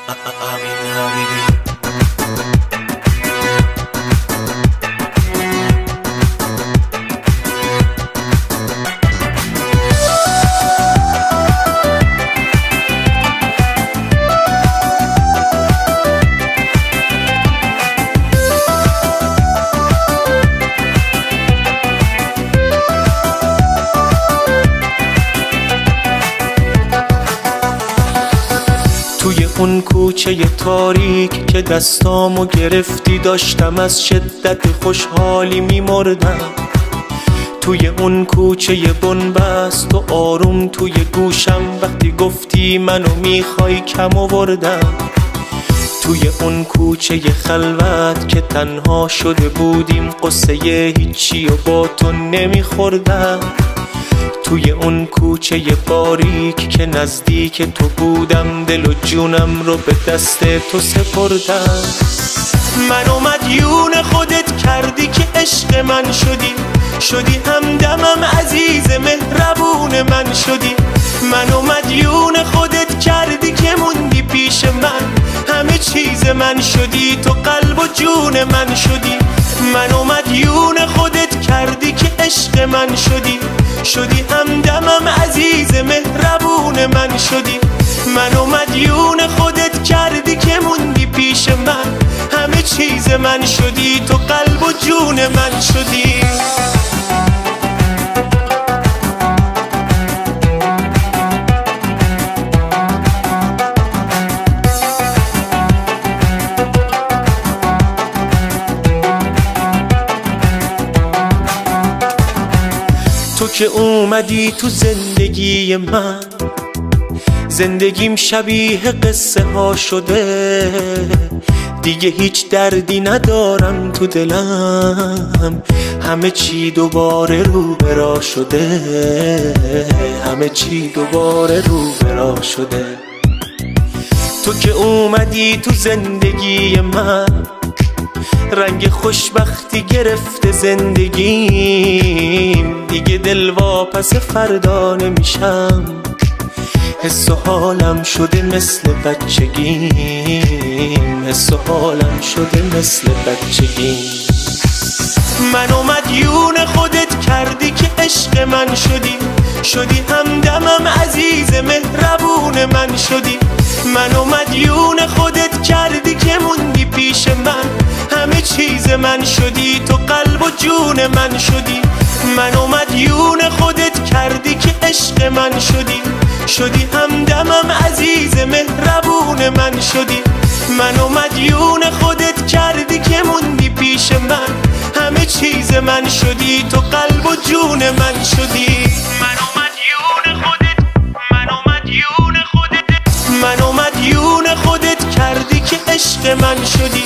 امین حبیبی. توی اون کوچه تاریک که دستامو گرفتی داشتم از شدت خوشحالی میمردم. توی اون کوچه بنبست و آروم توی گوشم وقتی گفتی منو میخوای کم آوردم. توی اون کوچه خلوت که تنها شده بودیم قصه هیچی و با تو نمیخوردم. توی اون کوچه باریک که نزدیک تو بودم دل و جونم رو به دست تو سپردم. منو مدیون خودت کردی که عشق من شدی همدمم عزیز مهربون من شدی. منو مدیون خودت کردی که موندی پیش من همه چیز من شدی تو قلب و جون من شدی. منو مدیون خودت کردی که عشق من شدی همدمم عزیز مهربون من شدی. منو مدیون خودت کردی که موندی پیش من همه چیز من شدی تو قلب و جون من شدی. تو که اومدی تو زندگی من زندگیم شبیه قصه ها شده. دیگه هیچ دردی ندارم تو دلم همه چی دوباره رو برا شده. همه چی دوباره رو برا شده. تو که اومدی تو زندگی من رنگ خوشبختی گرفته زندگیم. دیگه دل واپس فردا نمیشم حس و حالم شده مثل بچگیم. حس و حالم شده مثل بچگیم. منو مدیون خودت کردی که عشق من شدی همدمم عزیز مهربون من شدی. منو مدیون خودت کردی که موندی پیش من همه چیز من شدی تو قلب و جون من شدی. منو مدیون خودت کردی که عشق من شدی همدمم عزیز مهربون من شدی. منو مدیون خودت کردی که موندی پیش من همه چیز من شدی تو قلب و جون من شدی. منو مدیون خودت کردی که عشق من شدی